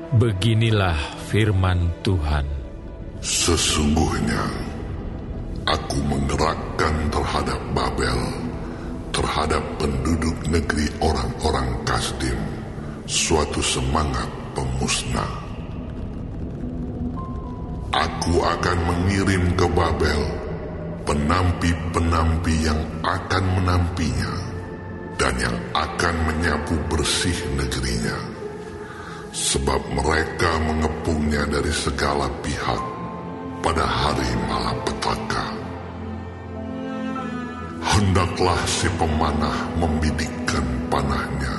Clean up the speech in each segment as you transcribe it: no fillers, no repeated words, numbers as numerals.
Beginilah firman Tuhan. Sesungguhnya aku menggerakkan terhadap Babel, terhadap penduduk negeri orang-orang Kasdim, suatu semangat pemusnah. Aku akan mengirim ke Babel penampi-penampi yang akan menampinya dan yang akan menyapu bersih negerinya. Sebab mereka mengepungnya dari segala pihak pada hari malapetaka. Hendaklah si pemanah membidikkan panahnya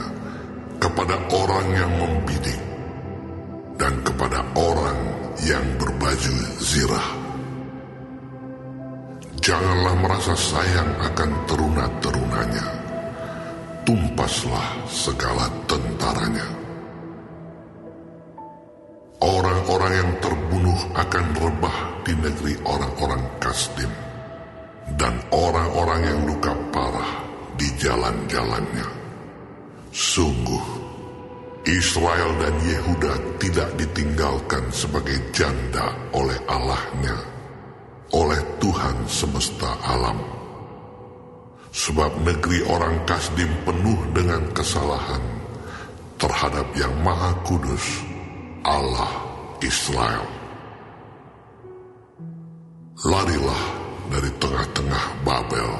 kepada orang yang membidik dan kepada orang yang berbaju zirah. Janganlah merasa sayang akan teruna-terunanya, tumpaslah segala tentaranya. Orang-orang yang terbunuh akan rebah di negeri orang-orang Kasdim, dan orang-orang yang luka parah di jalan-jalannya. Sungguh, Israel dan Yehuda tidak ditinggalkan sebagai janda oleh Allahnya, oleh Tuhan semesta alam. Sebab negeri orang Kasdim penuh dengan kesalahan terhadap yang Maha Kudus, Allah Israel. Larilah dari tengah-tengah Babel.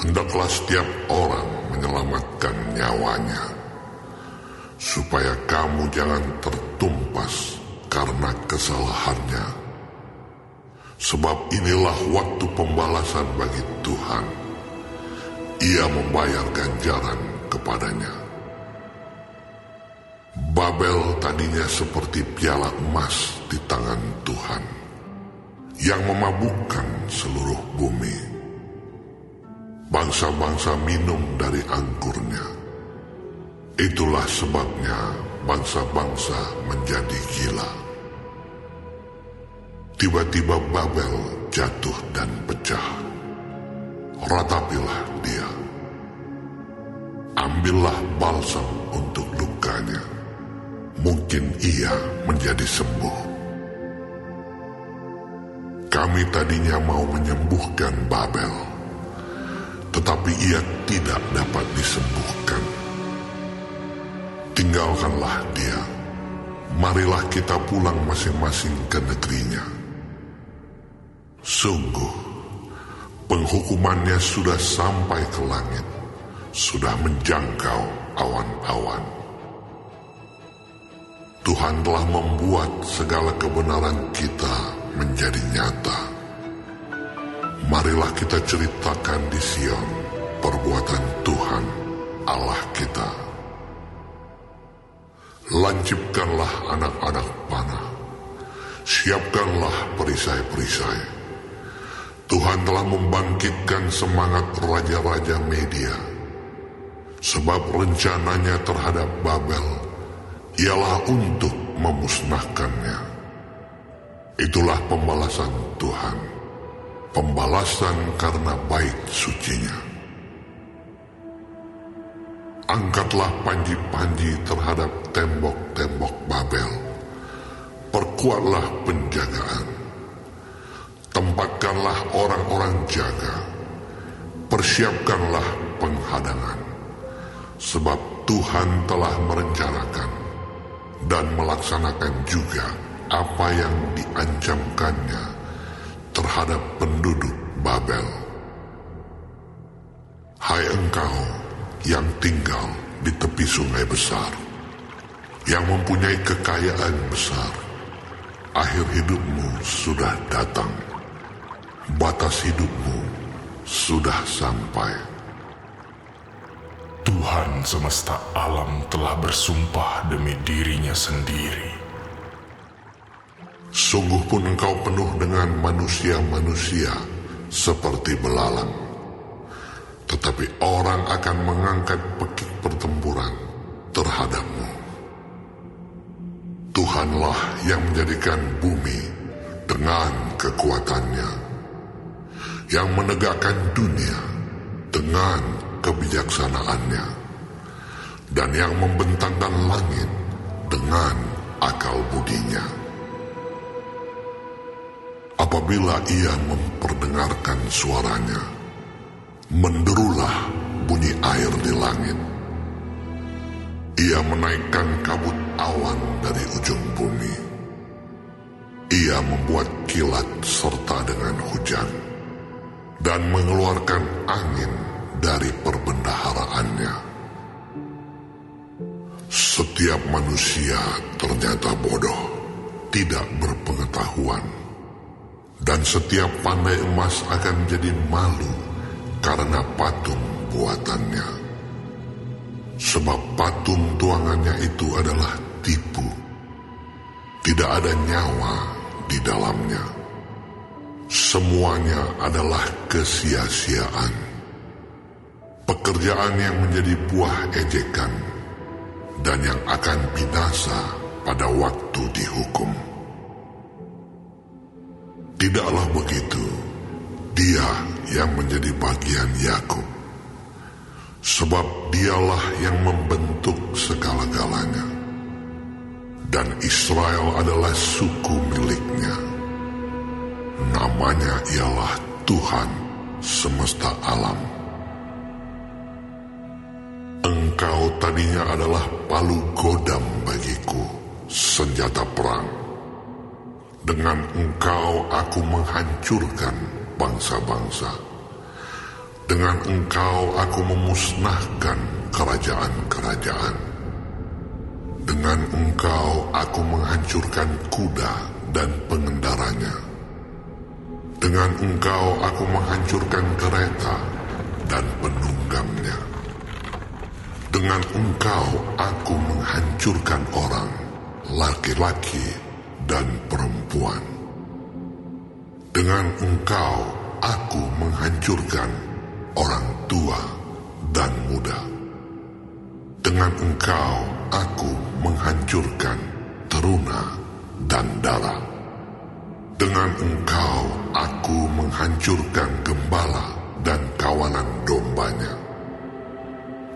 Hendaklah setiap orang menyelamatkan nyawanya, supaya kamu jangan tertumpas karena kesalahannya. Sebab inilah waktu pembalasan bagi Tuhan. Ia membayar ganjaran kepadanya. Babel tadinya seperti piala emas di tangan Tuhan, yang memabukkan seluruh bumi. Bangsa-bangsa minum dari anggurnya. Itulah sebabnya bangsa-bangsa menjadi gila. Tiba-tiba Babel jatuh dan pecah. Ratapilah dia. Ambillah balsam untuk lukanya. Mungkin ia menjadi sembuh. Kami tadinya mau menyembuhkan Babel, tetapi ia tidak dapat disembuhkan. Tinggalkanlah dia. Marilah kita pulang masing-masing ke negerinya. Sungguh, penghukumannya sudah sampai ke langit, sudah menjangkau awan-awan. Tuhan telah membuat segala kebenaran kita menjadi nyata. Marilah kita ceritakan di Sion perbuatan Tuhan Allah kita. Lancipkanlah anak-anak panah, siapkanlah perisai-perisai. Tuhan telah membangkitkan semangat raja-raja Media, sebab rencananya terhadap Babel ialah untuk memusnahkannya. Itulah pembalasan Tuhan, pembalasan karena baik sucinya. Angkatlah panji-panji terhadap tembok-tembok Babel. Perkuatlah penjagaan. Tempatkanlah orang-orang jaga. Persiapkanlah penghadangan. Sebab Tuhan telah merencanakan dan melaksanakan juga apa yang diancamkannya terhadap penduduk Babel. Hai engkau yang tinggal di tepi sungai besar, yang mempunyai kekayaan besar, akhir hidupmu sudah datang, batas hidupmu sudah sampai. Tuhan semesta alam telah bersumpah demi dirinya sendiri. Sungguh pun engkau penuh dengan manusia-manusia seperti belalang. Tetapi orang akan mengangkat pekik pertempuran terhadapmu. Tuhanlah yang menjadikan bumi dengan kekuatannya, yang menegakkan dunia dengan kebijaksanaannya, dan yang membentangkan langit dengan akal budinya. Apabila ia memperdengarkan suaranya, menderulah bunyi air di langit. Ia menaikkan kabut awan dari ujung bumi. Ia membuat kilat serta dengan hujan, dan mengeluarkan angin dari perbendaharaannya. Setiap manusia ternyata bodoh, tidak berpengetahuan, dan setiap pandai emas akan menjadi malu karena patung buatannya. Sebab patung tuangannya itu adalah tipu, tidak ada nyawa di dalamnya. Semuanya adalah kesia-siaan, pekerjaan yang menjadi buah ejekan, dan yang akan binasa pada waktu dihukum. Tidaklah begitu dia yang menjadi bagian Yakub, sebab dialah yang membentuk segala-galanya, dan Israel adalah suku miliknya. Namanya ialah Tuhan semesta alam. Engkau tadinya adalah palu godam bagiku, senjata perang. Dengan engkau aku menghancurkan bangsa-bangsa. Dengan engkau aku memusnahkan kerajaan-kerajaan. Dengan engkau aku menghancurkan kuda dan pengendaranya. Dengan engkau aku menghancurkan kereta dan penunggannya. Dengan engkau aku menghancurkan orang, laki-laki dan perempuan. Dengan engkau aku menghancurkan orang tua dan muda. Dengan engkau aku menghancurkan teruna dan dara. Dengan engkau aku menghancurkan gembala dan kawanan dombanya.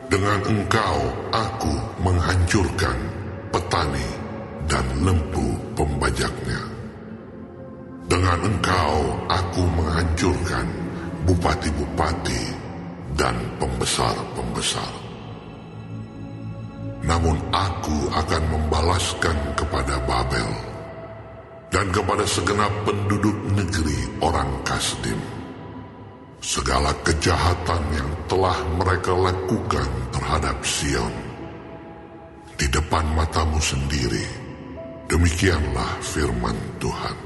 Dengan engkau aku menghancurkan petani dan lempu pembajaknya. Dengan engkau aku menghancurkan bupati-bupati dan pembesar-pembesar. Namun aku akan membalaskan kepada Babel dan kepada segenap penduduk negeri orang Kasdim segala kejahatan yang telah mereka lakukan terhadap Sion di depan matamu sendiri. Demikianlah firman Tuhan.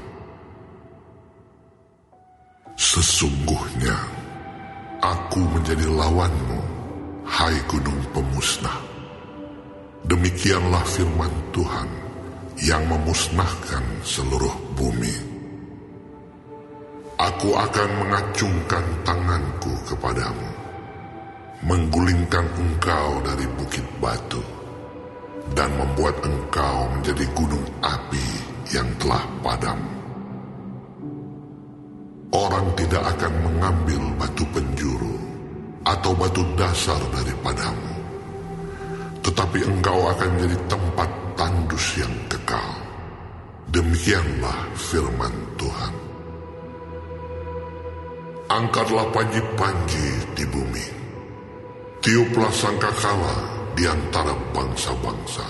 Sesungguhnya aku menjadi lawanmu, hai gunung pemusnah. Demikianlah firman Tuhan yang memusnahkan seluruh bumi. Aku akan mengacungkan tanganku kepadamu, menggulingkan engkau dari bukit batu, dan membuat engkau menjadi gunung api yang telah padam. Orang tidak akan mengambil batu penjuru atau batu dasar daripadamu, tetapi engkau akan menjadi tempat tandus yang kekal. Demikianlah firman Tuhan. Angkatlah panji-panji di bumi, tiuplah sangkakala di antara bangsa-bangsa.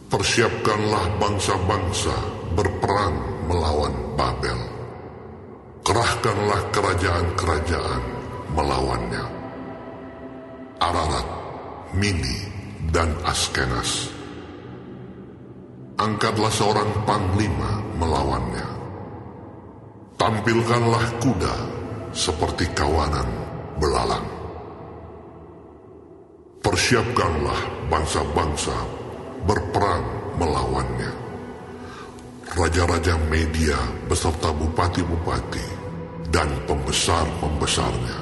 Persiapkanlah bangsa-bangsa berperang melawan Babel. Kerahkanlah kerajaan-kerajaan melawannya. Ararat, Mini, dan Askenas. Angkatlah seorang panglima melawannya. Tampilkanlah kuda seperti kawanan belalang. Persiapkanlah bangsa-bangsa berperang melawannya. Raja-raja Media beserta bupati-bupati dan pembesar-pembesarnya,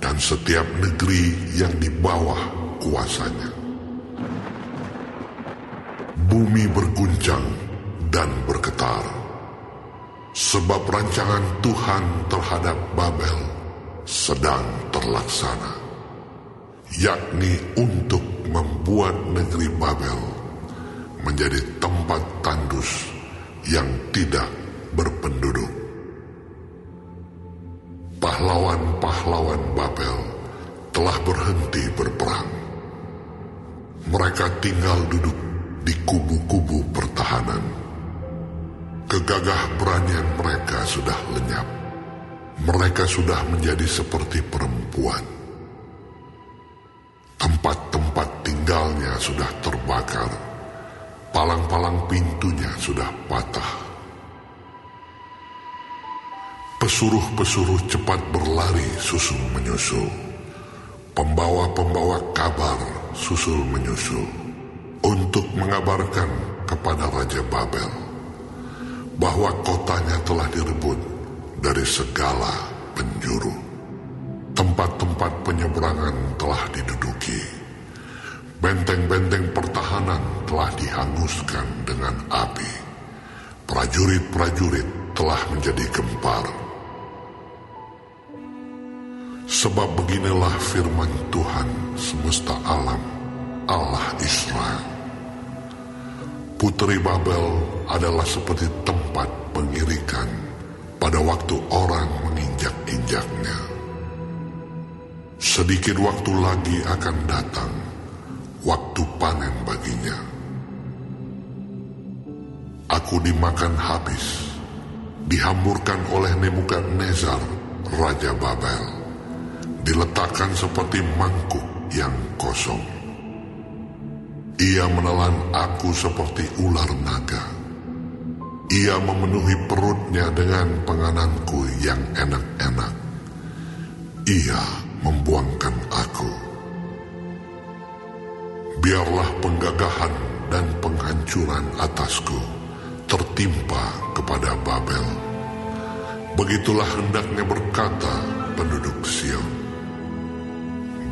dan setiap negeri yang di bawah kuasanya. Bumi berguncang dan bergetar, sebab rancangan Tuhan terhadap Babel sedang terlaksana, yakni untuk membuat negeri Babel menjadi tempat tandus yang tidak berpenduduk. Pahlawan-pahlawan Babel telah berhenti berperang. Mereka tinggal duduk di kubu-kubu pertahanan. Kegagah beranian mereka sudah lenyap. Mereka sudah menjadi seperti perempuan. Tempat-tempat tinggalnya sudah terbakar. Palang-palang pintunya sudah patah. Pesuruh-pesuruh cepat berlari susul menyusul. Pembawa-pembawa kabar susul menyusul untuk mengabarkan kepada Raja Babel bahwa kotanya telah direbut dari segala penjuru. Tempat-tempat penyeberangan telah diduduki. Benteng-benteng pertahanan telah dihanguskan dengan api. Prajurit-prajurit telah menjadi gempar. Sebab beginilah firman Tuhan semesta alam, Allah Israel. Putri Babel adalah seperti tempat pengirikan pada waktu orang menginjak-injaknya. Sedikit waktu lagi akan datang, waktu panen baginya. Aku dimakan habis, dihamburkan oleh Nebukadnezar, Raja Babel. Diletakkan seperti mangkuk yang kosong. Ia menelan aku seperti ular naga. Ia memenuhi perutnya dengan pengananku yang enak-enak. Ia membuangkan aku. Biarlah penggagahan dan penghancuran atasku tertimpa kepada Babel. Begitulah hendaknya berkata penduduk Sion.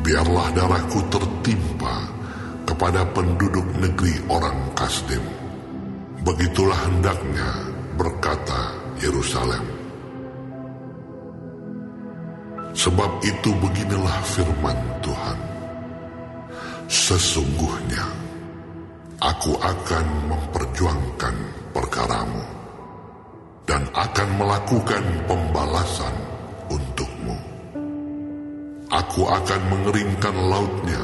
Biarlah darahku tertimpa kepada penduduk negeri orang Kasdim. Begitulah hendaknya berkata Yerusalem. Sebab itu beginilah firman Tuhan. Sesungguhnya aku akan memperjuangkan perkaramu dan akan melakukan pembalasan untukmu. Aku akan mengeringkan lautnya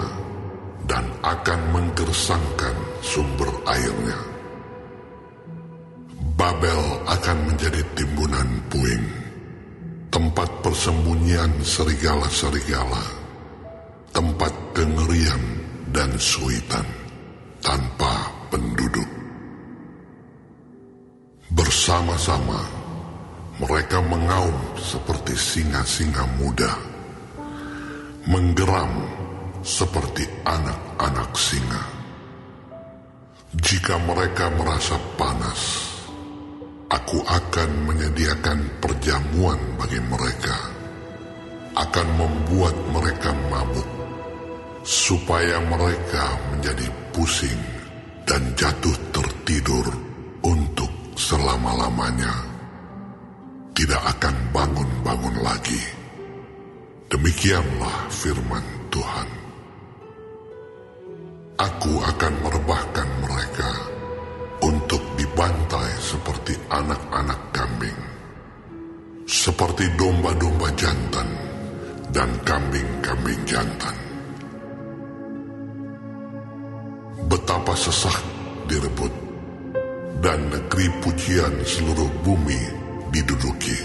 dan akan menggersangkan sumber airnya. Babel akan menjadi timbunan puing, tempat persembunyian serigala-serigala, tempat kengerian dan suitan tanpa penduduk. Bersama-sama mereka mengaum seperti singa-singa muda, menggeram seperti anak-anak singa. Jika mereka merasa panas, aku akan menyediakan perjamuan bagi mereka, akan membuat mereka mabuk, supaya mereka menjadi pusing dan jatuh tertidur untuk selama-lamanya. Tidak akan bangun-bangun lagi. Demikianlah firman Tuhan. Aku akan merebahkan mereka untuk dibantai seperti anak-anak kambing, seperti domba-domba jantan dan kambing-kambing jantan. Betapa sesak direbut, dan negeri pujian seluruh bumi diduduki.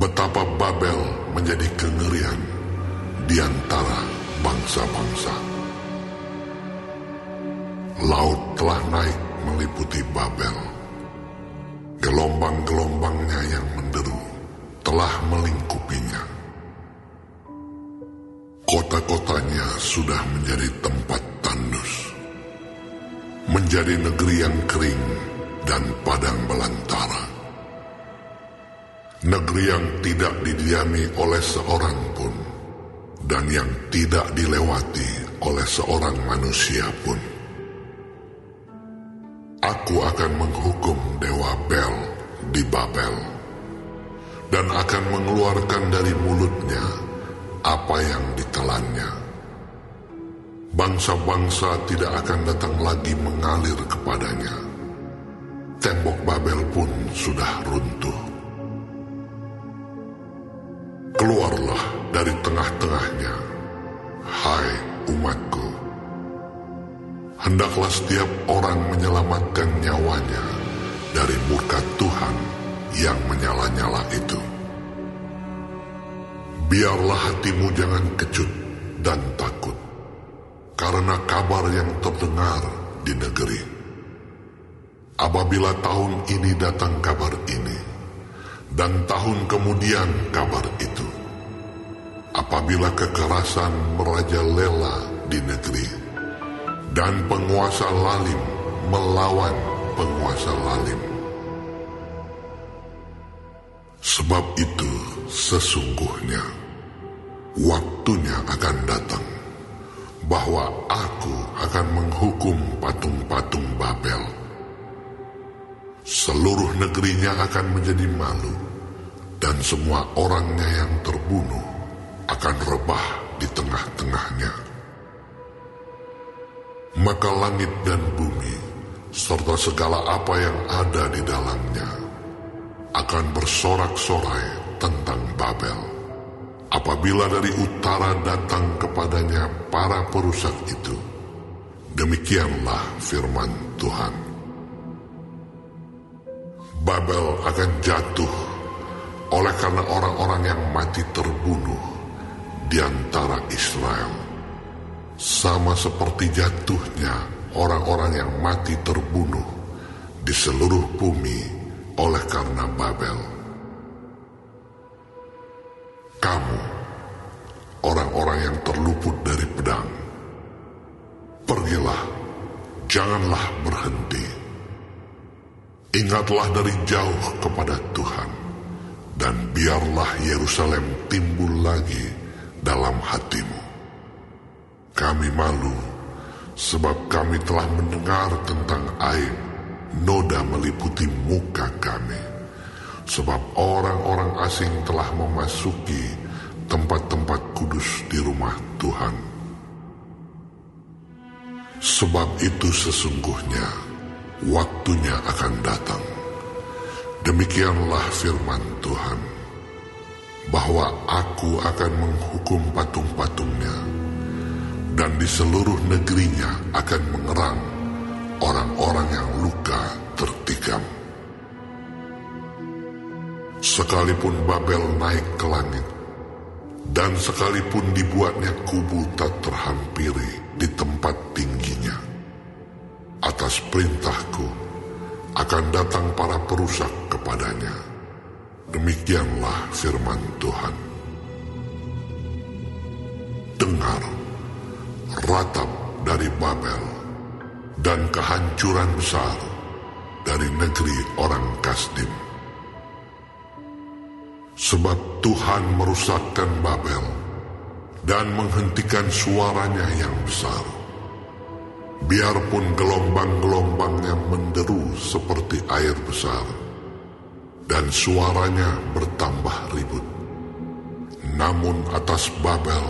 Betapa Babel menjadi kengerian di antara bangsa-bangsa. Laut telah naik meliputi Babel. Gelombang-gelombangnya yang menderu telah melingkupinya. Kota-kotanya sudah menjadi tempat tandus, menjadi negeri yang kering dan padang belantara. Negeri yang tidak didiami oleh seorang pun, dan yang tidak dilewati oleh seorang manusia pun. Aku akan menghukum dewa Bel di Babel, dan akan mengeluarkan dari mulutnya apa yang ditelannya. Bangsa-bangsa tidak akan datang lagi mengalir kepadanya. Tembok Babel pun sudah runtuh. Keluarlah dari tengah-tengahnya, hai umatku. Hendaklah setiap orang menyelamatkan nyawanya dari murka Tuhan yang menyala-nyala itu. Biarlah hatimu jangan kecut dan takut karena kabar yang terdengar di negeri. Apabila tahun ini datang kabar ini, dan tahun kemudian kabar itu, apabila kekerasan merajalela di negeri, dan penguasa lalim melawan penguasa lalim. Sebab itu sesungguhnya waktunya akan datang bahwa aku akan menghukum patung-patung Babel. Seluruh negerinya akan menjadi malu, dan semua orangnya yang terbunuh akan rebah di tengah-tengahnya. Maka langit dan bumi, serta segala apa yang ada di dalamnya, akan bersorak-sorai tentang Babel. Apabila dari utara datang kepadanya para perusak itu. Demikianlah firman Tuhan. Babel akan jatuh oleh karena orang-orang yang mati terbunuh di antara Israel, sama seperti jatuhnya orang-orang yang mati terbunuh di seluruh bumi oleh karena Babel. Kamu, orang-orang yang terluput dari pedang, pergilah, janganlah berhenti. Ingatlah dari jauh kepada Tuhan, dan biarlah Yerusalem timbul lagi dalam hatimu. Kami malu, sebab kami telah mendengar tentang aib, noda meliputi muka kami. Sebab orang-orang asing telah memasuki tempat-tempat kudus di rumah Tuhan. Sebab itu sesungguhnya waktunya akan datang. Demikianlah firman Tuhan, bahwa aku akan menghukum patung-patungnya, dan di seluruh negerinya akan mengerang orang-orang yang luka tertikam. Sekalipun Babel naik ke langit, dan sekalipun dibuatnya kubu tak terhampiri di tempat tingginya, atas perintahku akan datang para perusak kepadanya. Demikianlah firman Tuhan. Dengar, ratap dari Babel, dan kehancuran besar dari negeri orang Kasdim. Sebab Tuhan merusakkan Babel dan menghentikan suaranya yang besar. Biarpun gelombang-gelombangnya menderu seperti air besar, dan suaranya bertambah ribut. Namun atas Babel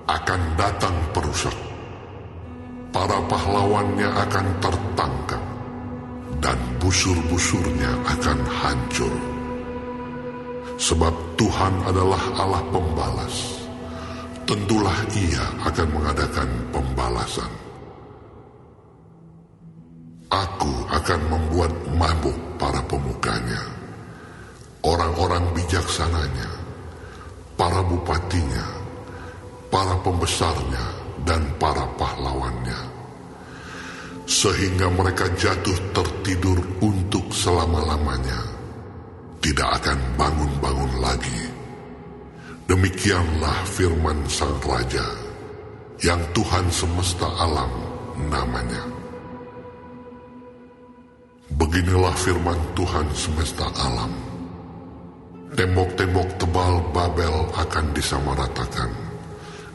akan datang perusak. Para pahlawannya akan tertangkap, dan busur-busurnya akan hancur. Sebab Tuhan adalah Allah pembalas. Tentulah Ia akan mengadakan pembalasan. Aku akan membuat mabuk para pemukanya, orang-orang bijaksananya, para bupatinya, para pembesarnya, dan para pahlawannya, sehingga mereka jatuh tertidur untuk selama-lamanya, tidak akan bangun-bangun lagi. Demikianlah firman Sang Raja, yang Tuhan semesta alam namanya. Beginilah firman Tuhan semesta alam. Tembok-tembok tebal Babel akan disamaratakan,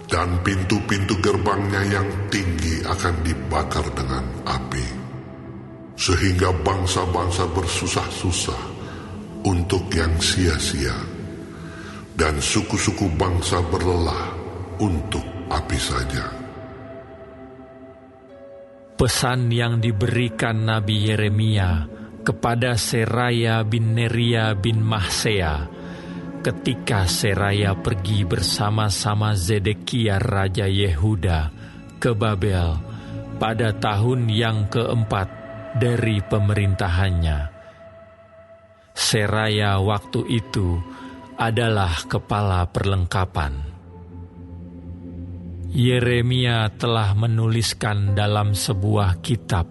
dan pintu-pintu gerbangnya yang tinggi akan dibakar dengan api, sehingga bangsa-bangsa bersusah-susah untuk yang sia-sia, dan suku-suku bangsa berlelah untuk api saja. Pesan yang diberikan Nabi Yeremia kepada Seraya bin Neria bin Mahsea ketika Seraya pergi bersama-sama Zedekia Raja Yehuda ke Babel pada tahun yang keempat dari pemerintahannya. Seraya waktu itu adalah kepala perlengkapan. Yeremia telah menuliskan dalam sebuah kitab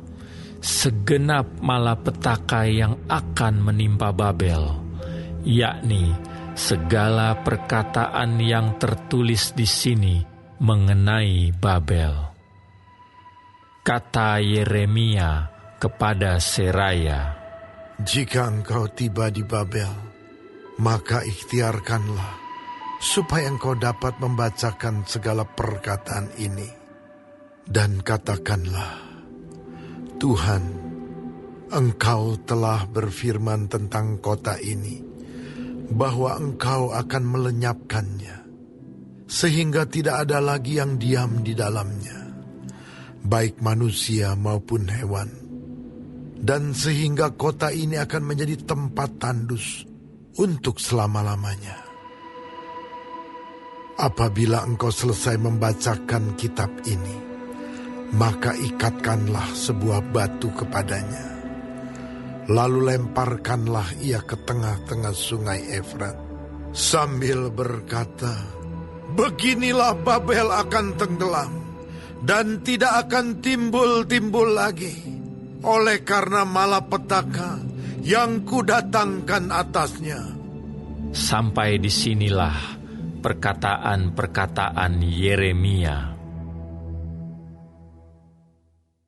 segenap malapetaka yang akan menimpa Babel, yakni segala perkataan yang tertulis di sini mengenai Babel. Kata Yeremia kepada Seraya, "Jika engkau tiba di Babel, maka ikhtiarkanlah supaya engkau dapat membacakan segala perkataan ini. Dan katakanlah, Tuhan, engkau telah berfirman tentang kota ini, bahwa engkau akan melenyapkannya, sehingga tidak ada lagi yang diam di dalamnya, baik manusia maupun hewan. Dan sehingga kota ini akan menjadi tempat tandus untuk selama-lamanya. Apabila engkau selesai membacakan kitab ini, maka ikatkanlah sebuah batu kepadanya. Lalu lemparkanlah ia ke tengah-tengah sungai Efrat, sambil berkata, beginilah Babel akan tenggelam, dan tidak akan timbul-timbul lagi, oleh karena malapetaka yang kudatangkan atasnya." Sampai disinilah perkataan-perkataan Yeremia.